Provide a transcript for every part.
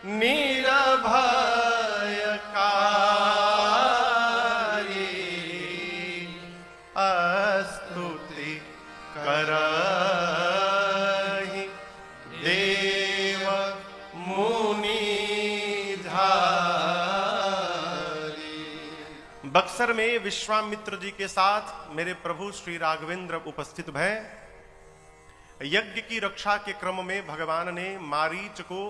निरभयकारी स्तुति करहि देव मुनि धारी। बक्सर में विश्वामित्र जी के साथ मेरे प्रभु श्री राघवेंद्र उपस्थित भय। यज्ञ की रक्षा के क्रम में भगवान ने मारीच को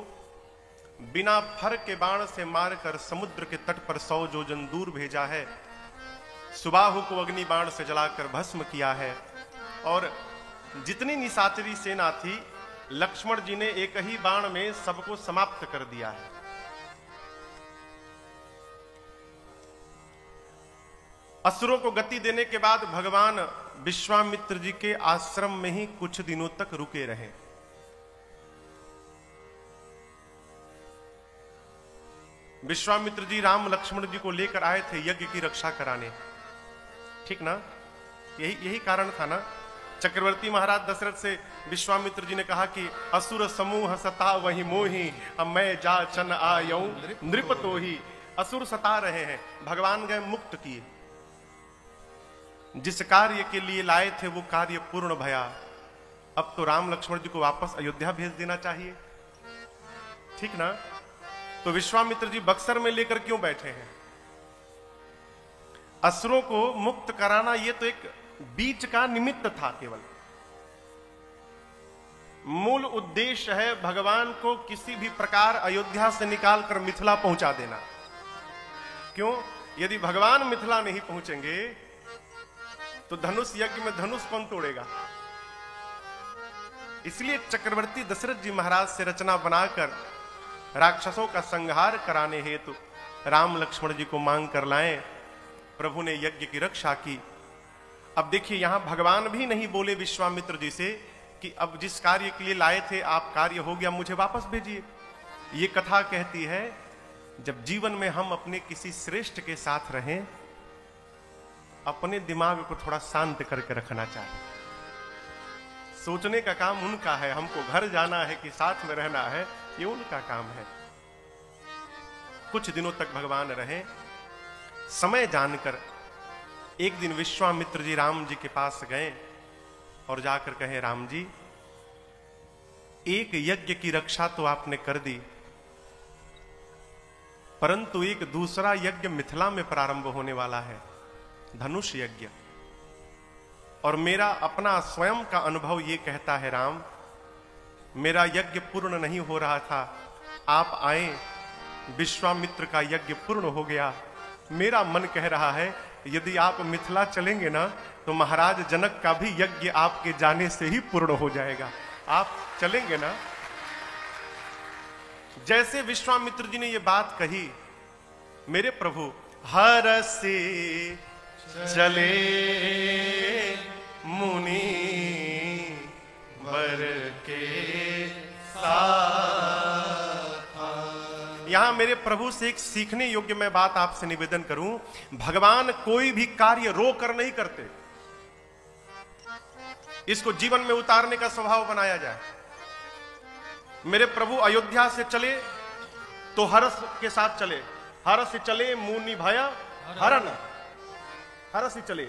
बिना फर के बाण से मारकर समुद्र के तट पर 100 योजन दूर भेजा है। सुबाहु को अग्नि बाण से जलाकर भस्म किया है। और जितनी निशाचरी सेना थी, लक्ष्मण जी ने एक ही बाण में सबको समाप्त कर दिया है। असुरों को गति देने के बाद भगवान विश्वामित्र जी के आश्रम में ही कुछ दिनों तक रुके रहे। विश्वामित्र जी राम लक्ष्मण जी को लेकर आए थे यज्ञ की रक्षा कराने, ठीक ना? यही कारण था ना। चक्रवर्ती महाराज दशरथ से विश्वामित्र जी ने कहा कि असुर समूह सता वही मोही, अब मैं जा चन आयऊ नृप तो ही। असुर सता रहे हैं, भगवान गए मुक्त किए। जिस कार्य के लिए लाए थे वो कार्य पूर्ण भया। अब तो राम लक्ष्मण जी को वापस अयोध्या भेज देना चाहिए, ठीक ना? तो विश्वामित्र जी बक्सर में लेकर क्यों बैठे हैं? असुरों को मुक्त कराना ये तो एक बीच का निमित्त था केवल। मूल उद्देश्य है भगवान को किसी भी प्रकार अयोध्या से निकालकर मिथिला पहुंचा देना। क्यों? यदि भगवान मिथिला नहीं पहुंचेंगे तो धनुष यज्ञ में धनुष कौन तोड़ेगा? इसलिए चक्रवर्ती दशरथ जी महाराज से रचना बनाकर राक्षसों का संहार कराने हेतु राम लक्ष्मण जी को मांग कर लाए। प्रभु ने यज्ञ की रक्षा की। अब देखिए, यहां भगवान भी नहीं बोले विश्वामित्र जी से कि अब जिस कार्य के लिए लाए थे आप कार्य हो गया, मुझे वापस भेजिए। ये कथा कहती है जब जीवन में हम अपने किसी श्रेष्ठ के साथ रहें, अपने दिमाग को थोड़ा शांत करके रखना चाहिए। सोचने का काम उनका है, हमको घर जाना है कि साथ में रहना है, ये उनका काम है। कुछ दिनों तक भगवान रहे। समय जानकर एक दिन विश्वामित्र जी राम जी के पास गए और जाकर कहे, राम जी, एक यज्ञ की रक्षा तो आपने कर दी, परंतु एक दूसरा यज्ञ मिथिला में प्रारंभ होने वाला है, धनुष यज्ञ। और मेरा अपना स्वयं का अनुभव ये कहता है राम, मेरा यज्ञ पूर्ण नहीं हो रहा था, आप आए, विश्वामित्र का यज्ञ पूर्ण हो गया। मेरा मन कह रहा है यदि आप मिथिला चलेंगे ना तो महाराज जनक का भी यज्ञ आपके जाने से ही पूर्ण हो जाएगा। आप चलेंगे ना? जैसे विश्वामित्र जी ने ये बात कही, मेरे प्रभु हर से चले मुनि वर के साथ। यहां मेरे प्रभु से एक सीखने योग्य मैं बात आपसे निवेदन करूं। भगवान कोई भी कार्य रो कर नहीं करते, इसको जीवन में उतारने का स्वभाव बनाया जाए। मेरे प्रभु अयोध्या से चले तो हर्ष के साथ चले, हर्ष चले मुनि भय हरण, हर्ष चले।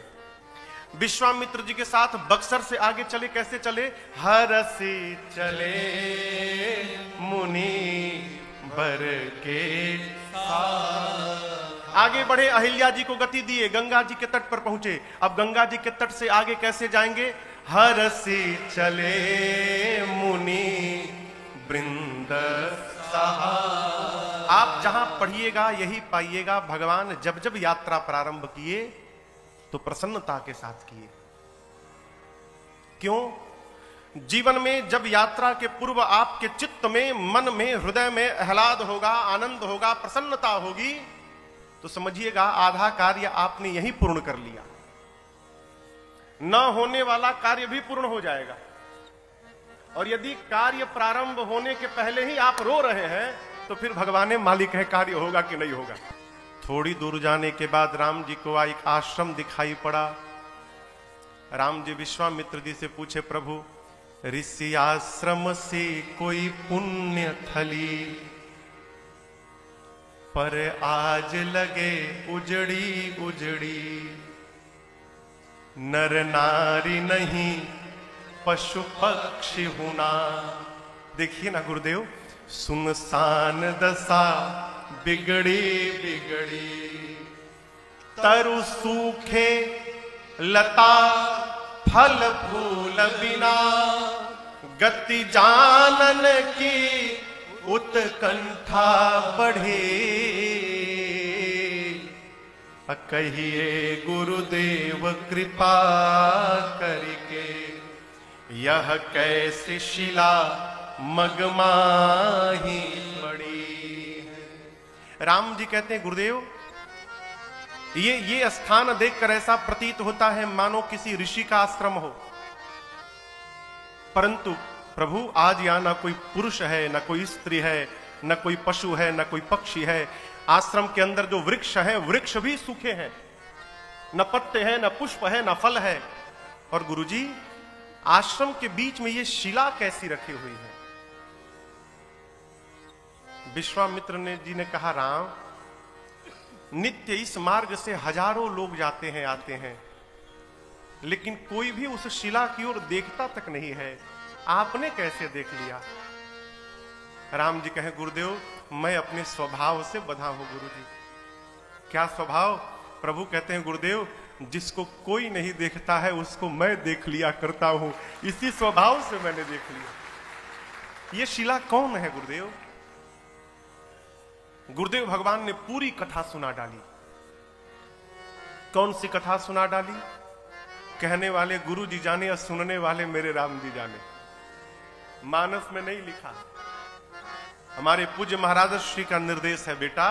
विश्वामित्र जी के साथ बक्सर से आगे चले, कैसे चले? हर्ष चले मुनि वर के साथ। आगे बढ़े, अहिल्या जी को गति दिए, गंगा जी के तट पर पहुंचे। अब गंगा जी के तट से आगे कैसे जाएंगे? हर्ष चले मुनि वृंद सहा। आप जहां पढ़िएगा यही पाइएगा, भगवान जब जब यात्रा प्रारंभ किए तो प्रसन्नता के साथ किए। क्यों? जीवन में जब यात्रा के पूर्व आपके चित्त में, मन में, हृदय में आह्लाद होगा, आनंद होगा, प्रसन्नता होगी, तो समझिएगा आधा कार्य आपने यही पूर्ण कर लिया। न होने वाला कार्य भी पूर्ण हो जाएगा। और यदि कार्य प्रारंभ होने के पहले ही आप रो रहे हैं तो फिर भगवान मालिक है, कार्य होगा कि नहीं होगा। थोड़ी दूर जाने के बाद राम जी को एक आश्रम दिखाई पड़ा। राम जी विश्वामित्र जी से पूछे, प्रभु ऋषि आश्रम से कोई पुण्य थली पर आज लगे उजड़ी उजड़ी, नर नारी नहीं पशु पक्षी हुना। देखिए ना गुरुदेव, सुनसान दशा बिगड़ी बिगड़ी, तरु सूखे लता फल फूल बिना, गति जानन की उत्कंठा बढ़े। कहिए गुरुदेव कृपा करके, यह कैसे शिला मगमाही पड़ी है। राम जी कहते हैं गुरुदेव, ये स्थान देखकर ऐसा प्रतीत होता है मानो किसी ऋषि का आश्रम हो, परंतु प्रभु आज यहां ना कोई पुरुष है, ना कोई स्त्री है, ना कोई पशु है, ना कोई पक्षी है। आश्रम के अंदर जो वृक्ष है, वृक्ष भी सूखे हैं, न पत्ते हैं, न पुष्प है, न फल है। और गुरुजी, आश्रम के बीच में ये शिला कैसी रखी हुई है? विश्वामित्र जी ने कहा, राम, नित्य इस मार्ग से हजारों लोग जाते हैं आते हैं, लेकिन कोई भी उस शिला की ओर देखता तक नहीं है, आपने कैसे देख लिया? राम जी कहे, गुरुदेव, मैं अपने स्वभाव से बंधा हूं। गुरुजी, क्या स्वभाव? प्रभु कहते हैं, गुरुदेव, जिसको कोई नहीं देखता है उसको मैं देख लिया करता हूं, इसी स्वभाव से मैंने देख लिया। ये शिला कौन है गुरुदेव? गुरुदेव भगवान ने पूरी कथा सुना डाली। कौन सी कथा सुना डाली? कहने वाले गुरु जी जाने और सुनने वाले मेरे राम जी जाने। मानस में नहीं लिखा, हमारे पूज्य महाराज श्री का निर्देश है, बेटा,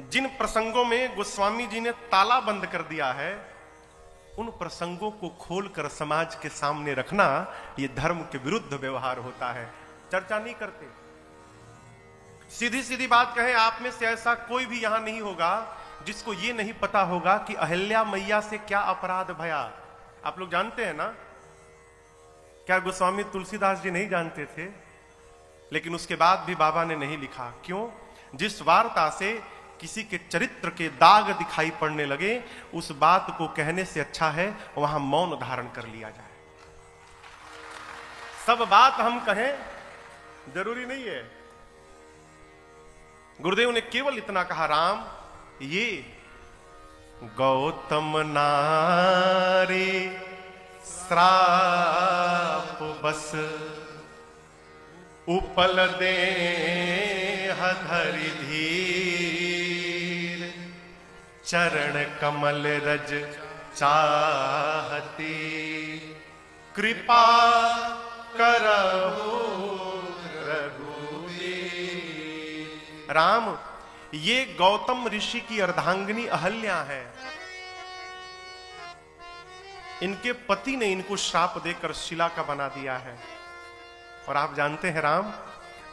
जिन प्रसंगों में गोस्वामी जी ने ताला बंद कर दिया है, उन प्रसंगों को खोलकर समाज के सामने रखना यह धर्म के विरुद्ध व्यवहार होता है। चर्चा नहीं करते। सीधी सीधी बात कहें, आप में से ऐसा कोई भी यहां नहीं होगा जिसको यह नहीं पता होगा कि अहिल्या मैया से क्या अपराध भया। आप लोग जानते हैं ना? क्या गोस्वामी तुलसीदास जी नहीं जानते थे? लेकिन उसके बाद भी बाबा ने नहीं लिखा। क्यों? जिस वार्ता से किसी के चरित्र के दाग दिखाई पड़ने लगे, उस बात को कहने से अच्छा है वहां मौन धारण कर लिया जाए। सब बात हम कहें जरूरी नहीं है। गुरुदेव ने केवल इतना कहा, राम, ये गौतम नारी श्राप बस, उपल दे धरि धीर, चरण कमल रज चाहती, कृपा करहु रघुवीर। राम, ये गौतम ऋषि की अर्धांगिनी अहल्या है। इनके पति ने इनको श्राप देकर शिला का बना दिया है। और आप जानते हैं राम,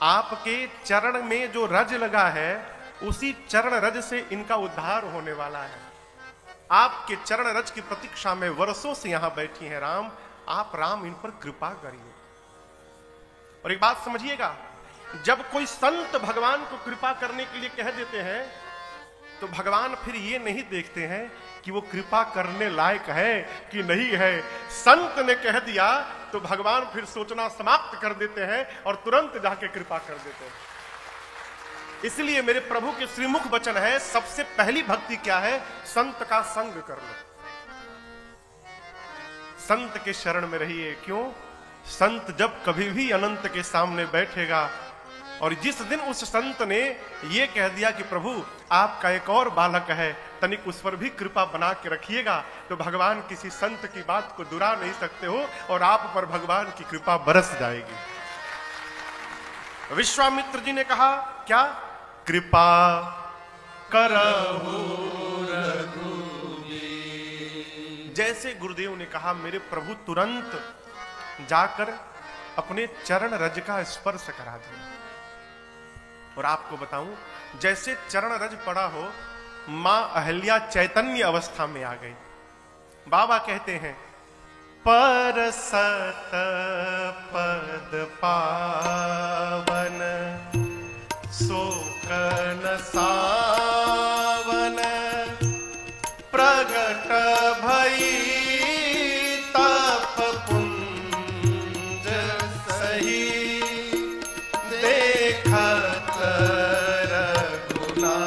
आपके चरण में जो रज लगा है, उसी चरण रज से इनका उद्धार होने वाला है। आपके चरण रज की प्रतीक्षा में वर्षों से यहां बैठी हैं राम। आप राम इन पर कृपा करिए। और एक बात समझिएगा, जब कोई संत भगवान को कृपा करने के लिए कह देते हैं, तो भगवान फिर ये नहीं देखते हैं कि वो कृपा करने लायक है कि नहीं है। संत ने कह दिया तो भगवान फिर सोचना समाप्त कर देते हैं और तुरंत जाके कृपा कर देते हैं। इसलिए मेरे प्रभु के श्रीमुख वचन है, सबसे पहली भक्ति क्या है? संत का संग कर लो, संत के शरण में रहिए। क्यों? संत जब कभी भी अनंत के सामने बैठेगा, और जिस दिन उस संत ने यह कह दिया कि प्रभु आपका एक और बालक है, तनिक उस पर भी कृपा बना के रखिएगा, तो भगवान किसी संत की बात को दुरा नहीं सकते हो और आप पर भगवान की कृपा बरस जाएगी। विश्वामित्र जी ने कहा, क्या? कृपा करहु रघुवीर। जैसे गुरुदेव ने कहा, मेरे प्रभु तुरंत जाकर अपने चरण रज का स्पर्श करा दिया। और आपको बताऊं, जैसे चरण रज पड़ा हो, मां अहल्या चैतन्य अवस्था में आ गई। बाबा कहते हैं, परसत पद पावन शोकन सावन प्रगट भई तप पुंज सही देखत रघुनायक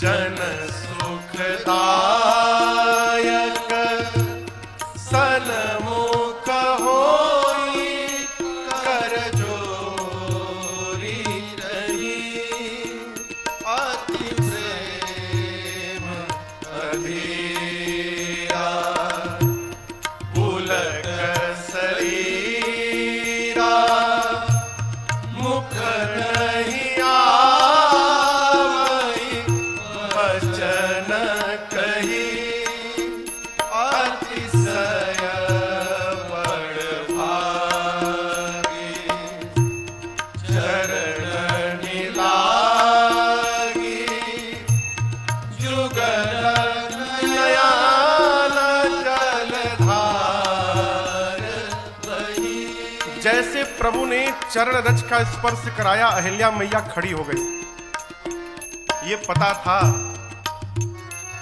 जन सुखदायक सन्मुख होई कर जोरी रही अति प्रेम अधीरा पुलक शरीरा मुख नहीं आवई वचन कही अतिशय बड़ भागी चरण लागी जुगल नयन जलधार बही। जैसे प्रभु ने चरण रज का स्पर्श कराया, अहिल्या मैया खड़ी हो गई। ये पता था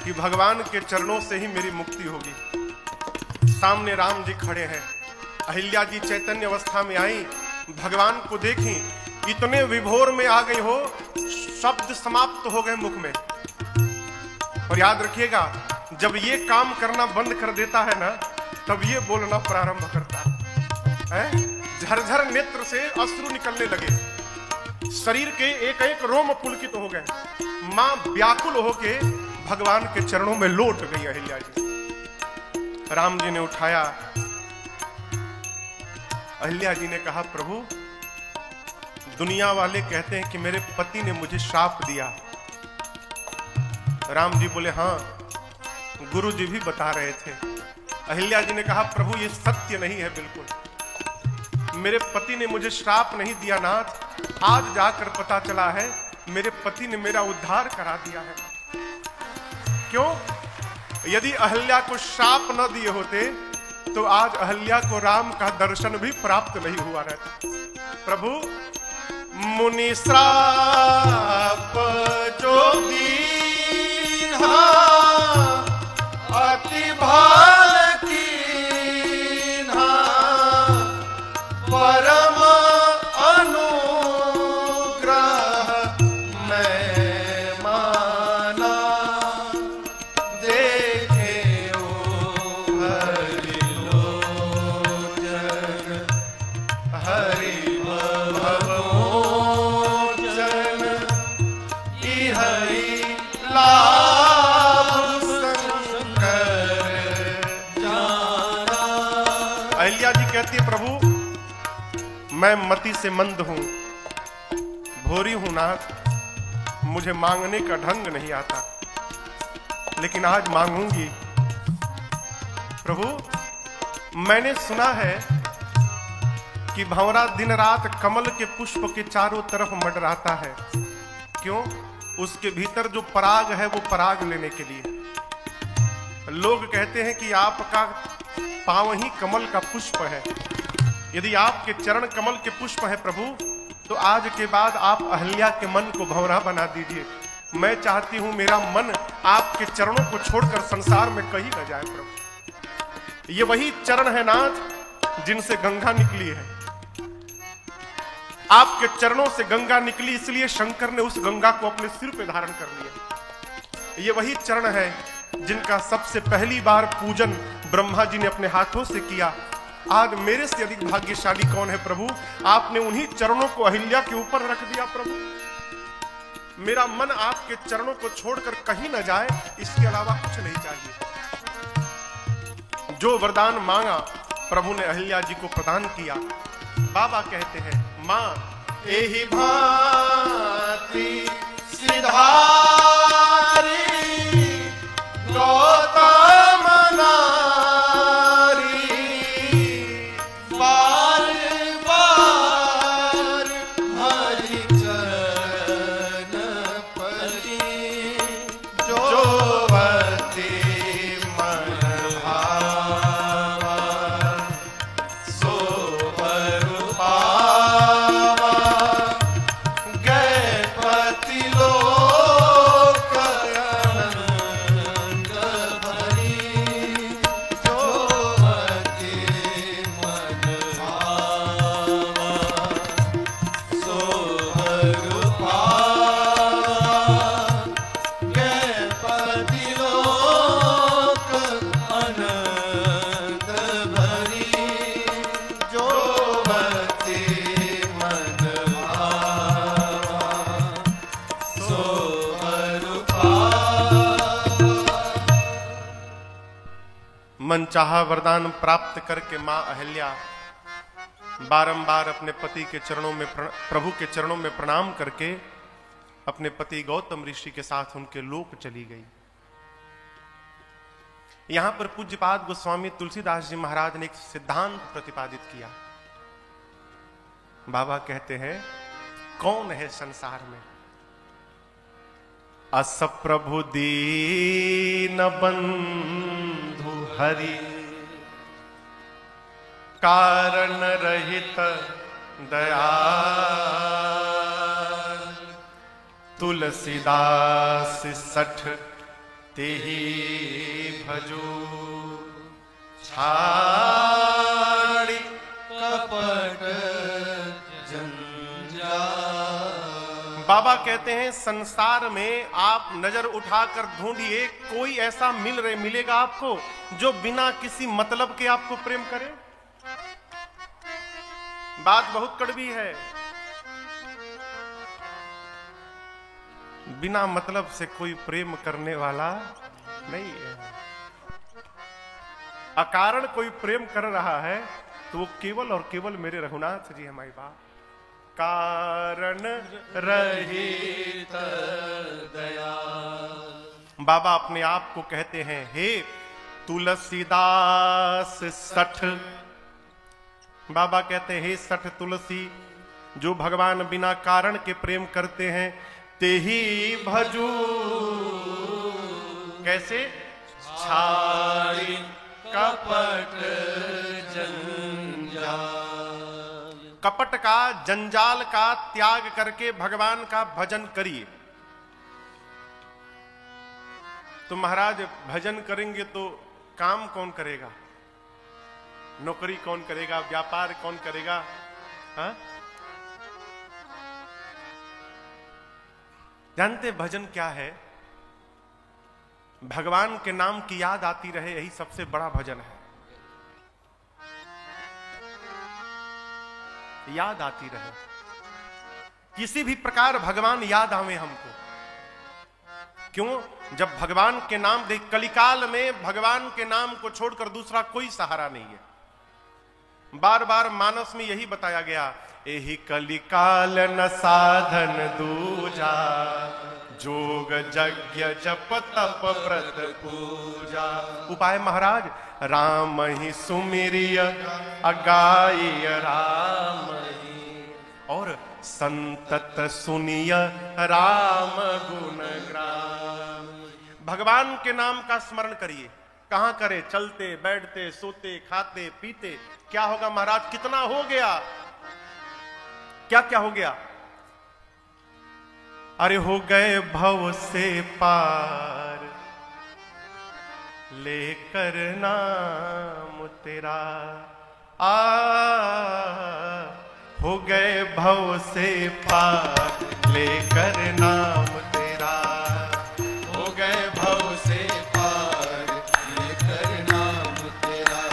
कि भगवान के चरणों से ही मेरी मुक्ति होगी। सामने राम जी खड़े हैं, अहिल्या जी चैतन्य अवस्था में आई, भगवान को देखी, इतने विभोर में आ गई हो, शब्द समाप्त हो गए मुख में। और याद रखिएगा, जब ये काम करना बंद कर देता है ना, तब ये बोलना प्रारंभ करता है। झरझर नेत्र से अश्रु निकलने लगे, शरीर के एक एक रोम पुलकित हो गए। मां व्याकुल होके भगवान के चरणों में लौट गई अहिल्या जी। राम जी ने उठाया, अहिल्या जी ने कहा, प्रभु दुनिया वाले कहते हैं कि मेरे पति ने मुझे श्राप दिया। राम जी बोले, हाँ गुरु जी भी बता रहे थे। अहिल्या जी ने कहा, प्रभु ये सत्य नहीं है बिल्कुल, मेरे पति ने मुझे श्राप नहीं दिया नाथ, आज जाकर पता चला है मेरे पति ने मेरा उद्धार करा दिया है। क्यों? यदि अहिल्या को श्राप न दिए होते तो आज अहिल्या को राम का दर्शन भी प्राप्त नहीं हुआ रहता। प्रभु मुनि श्राप जो दीन्हा अति भाल कीन्हा परम अनुग्रह मैं माना देखे ओ हरि लोचन हरि भवमोचन इहै लाभ शंकर जाना। अहिल्या जी कहती है, प्रभु मैं मति से मंद हूं, भोरी हूं नाथ, मुझे मांगने का ढंग नहीं आता, लेकिन आज मांगूंगी। प्रभु मैंने सुना है कि भंवरा दिन रात कमल के पुष्प के चारों तरफ मंडराता है। क्यों? उसके भीतर जो पराग है वो पराग लेने के लिए। लोग कहते हैं कि आपका पांव ही कमल का पुष्प है। यदि आपके चरण कमल के पुष्प है प्रभु, तो आज के बाद आप अहिल्या के मन को भंवरा बना दीजिए। मैं चाहती हूं मेरा मन आपके चरणों को छोड़कर संसार में कहीं न जाए प्रभु। ये वही चरण है नाथ जिनसे गंगा निकली है। आपके चरणों से गंगा निकली, इसलिए शंकर ने उस गंगा को अपने सिर पे धारण कर लिया। ये वही चरण है जिनका सबसे पहली बार पूजन ब्रह्मा जी ने अपने हाथों से किया। आज मेरे से अधिक भाग्यशाली कौन है प्रभु? आपने उन्हीं चरणों को अहिल्या के ऊपर रख दिया प्रभु। मेरा मन आपके चरणों को छोड़कर कहीं न जाए, इसके अलावा कुछ नहीं चाहिए। जो वरदान मांगा प्रभु ने अहिल्या जी को प्रदान किया। बाबा कहते हैं, मां एहि भांति सिधारी गौतम नारी बार बार हरि चरण परी जोवती मन भावा सो वर पावा मनचाहा वरदान प्राप्त करके मां अहिल्या बारंबार अपने पति के चरणों में प्रभु के चरणों में प्रणाम करके अपने पति गौतम ऋषि के साथ उनके लोक चली गई। यहां पर पूज्यपाद गोस्वामी तुलसीदास जी महाराज ने एक सिद्धांत प्रतिपादित किया। बाबा कहते हैं, कौन है संसार में अस प्रभु दीन बंधु हरि, कारण रहित दयाल, तुलसीदास सठ तेहि भजो, छाड़ी कपट जंजाल। बाबा कहते हैं, संसार में आप नजर उठाकर ढूंढिए, कोई ऐसा मिलेगा आपको जो बिना किसी मतलब के आपको प्रेम करे। बात बहुत कड़वी है। बिना मतलब से कोई प्रेम करने वाला नहीं है। अकारण कोई प्रेम कर रहा है तो वो केवल और केवल मेरे रघुनाथ जी हमारी बात। कारण रहित दयाल। बाबा अपने आप को कहते हैं, हे तुलसीदास सठ। बाबा कहते हैं, हे सठ तुलसी, जो भगवान बिना कारण के प्रेम करते हैं, तेहि भजू। कैसे? छाड़ी कपट जंजाल। कपट का, जंजाल का त्याग करके भगवान का भजन करिए। तो महाराज भजन करेंगे तो काम कौन करेगा? नौकरी कौन करेगा? व्यापार कौन करेगा? हाँ? जानते भजन क्या है? भगवान के नाम की याद आती रहे, यही सबसे बड़ा भजन है। याद आती रहे, किसी भी प्रकार भगवान याद आवे हमको। क्यों? जब भगवान के नाम देख, कलिकाल में भगवान के नाम को छोड़कर दूसरा कोई सहारा नहीं है। बार बार मानस में यही बताया गया, एहि कलिकाल न साधन दूजा, जोग यज्ञ जप तप व्रत पूजा। उपाय महाराज, राम ही सुमिरिय अगाई राम ही, और संतत सुनिय राम गुण ग्राम। भगवान के नाम का स्मरण करिए। कहां करे? चलते बैठते सोते खाते पीते। क्या होगा महाराज? कितना हो गया? क्या क्या हो गया? अरे हो गए भव से पार, लेकर नाम तेरा। हो गए भव से पार, लेकर नाम तेरा। हो गए भव से पार, लेकर नाम तेरा।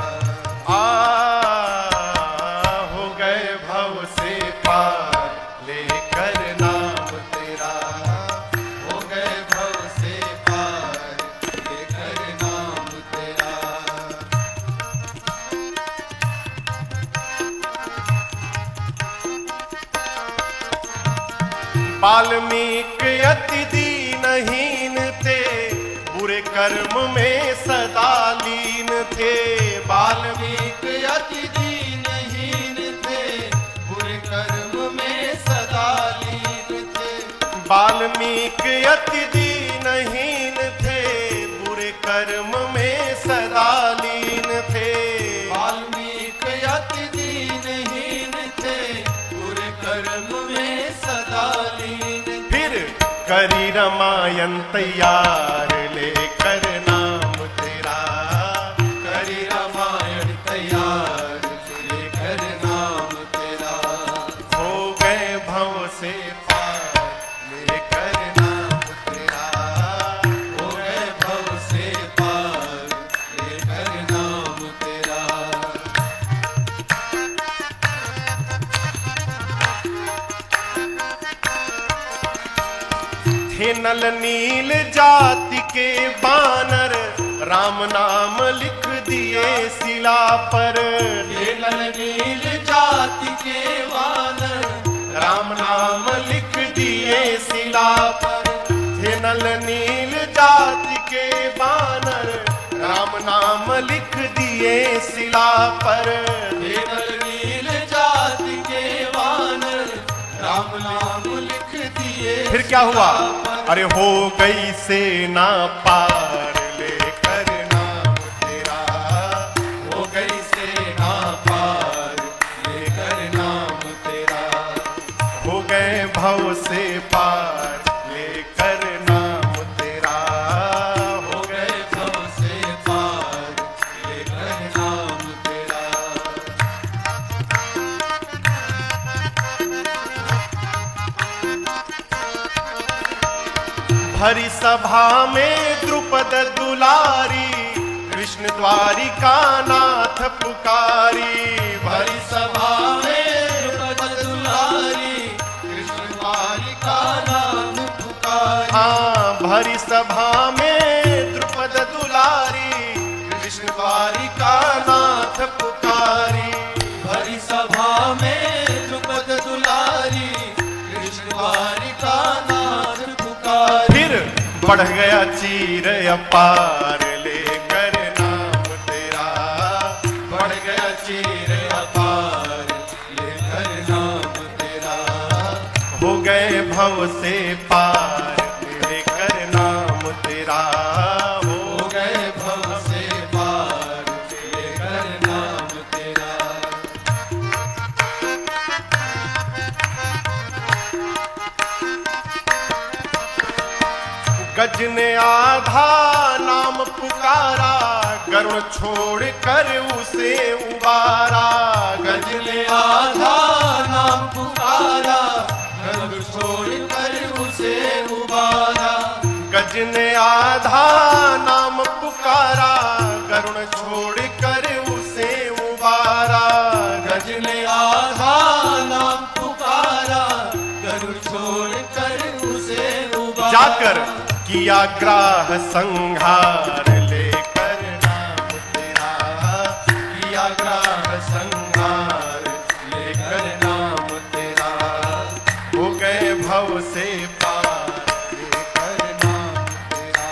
हो गए भव से पार, लेकर नाम तेरा। हो गए भव से पार, लेकर नाम तेरा। वाल्मीकि अति दीनहीन थे, बुरे कर्म में सदा लीन थे। वाल्मीकि अति दीनहीन थे, बुरे कर्म में सदा लीन थे। वाल्मीकि अति दीनहीन थे, बुरे कर्म में सदा लीन थे। वाल्मीकि अति दीनहीन थे, बुरे कर्म में सदा लीन। फिर करी रामायण तैयार, लेकर नाम तेरा। करी रामायण तैयार, लेकर नाम तेरा। हो गए भव से पार, लेकर नाम तेरा। हो गए भव से पार, लेकर नाम तेरा। थे नल नील जाति के बानर, राम नाम लिख दिए शिला पर। हे नल नील जाति के वानर, राम नाम लिख दिए शिला पर। हे नल नील जाति के वानर, राम नाम लिख दिए शिला पर। हे नल नील जाति के वानर, राम नाम लिख दिए। फिर क्या हुआ? अरे हो गई सेना पार लेकर नाम तेरा। हो गई सेना पार लेकर नाम तेरा। हो गए भव से पार लेकर नाम तेरा। हो गए भव से पार लेकर नाम तेरा। भरी सभा में द्रुपद दुलारी, कृष्ण द्वारिका नाथ पुकारी। भरी सभा में द्रुपद दुलारी, कृष्ण द्वारिका नाथ पुकारी। हाँ, भरी सभा में द्रुपद दुलारी, कृष्ण द्वारिका नाथ पुकारी। भरी सभा में द्रुपद दुलारी, कृष्ण द्वारिका नाथ पुकारी। फिर बढ़ गया चीर अपार लेकर नाम तेरा। बढ़ गया चीर अपार लेकर नाम तेरा। हो गए भव से पार लेकर नाम तेरा। हो गए भव से पार लेकर नाम तेरा। गज ने आधा नाम पुकारा, गरुण छोड़ कर उसे उबारा। गज ने आधा नाम पुकारा, गरुड़ छोड़ कर उसे उबारा। गज ने आधा नाम पुकारा, गरुण छोड़ कर उसे उबारा। गज ने आधा नाम पुकारा, गरुड़ छोड़ कर उसे उबारा। जाकर किया ग्राह संहार लेकर नाम तेरा। किया ग्राह संहार लेकर नाम तेरा। हो गए भव से पार लेकर नाम तेरा।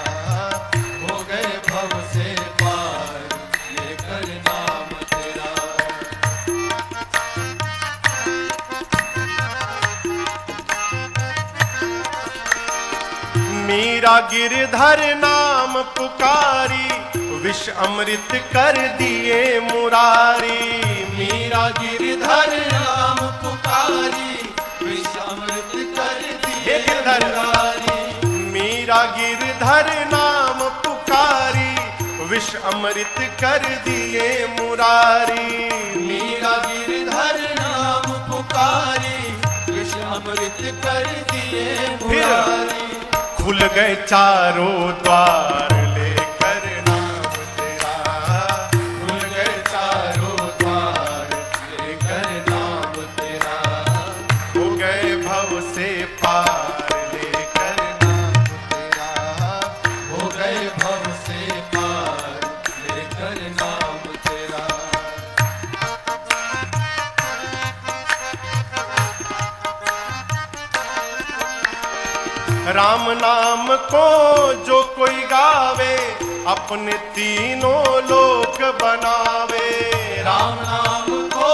हो गए भव से पार लेकर नाम तेरा। मीरा गिरधर नाम पुकारी, विष अमृत कर दिए मुरारी। मीरा गिरधर नाम पुकारी, विष अमृत कर दिए मुरारी। मीरा गिरधर नाम पुकारी, विष अमृत कर दिए मुरारी। मीरा गिरधर नाम पुकारी, विष अमृत कर दिए मुरारी। खुल गए चारों द्वार लेकर नाम तेरा। खुल गए चारों द्वार लेकर नाम तेरा। हो गए भव से पार लेकर नाम तेरा। हो गए भव से पार लेकर नाम तेरा। राम नाम को जो कोई गावे, अपने तीनों लोक बनावे। राम नाम को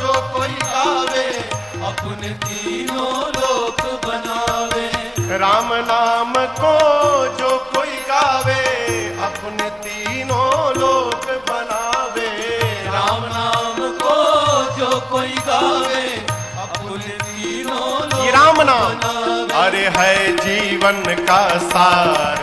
जो कोई गावे, अपने तीनों लोक बनावे। राम नाम को जो कोई गावे, अपने तीनों लोक बनावे। राम नाम को जो कोई गावे, अपने तीनों लोक ये राम नाम बनावे। अरे है जीवन का सार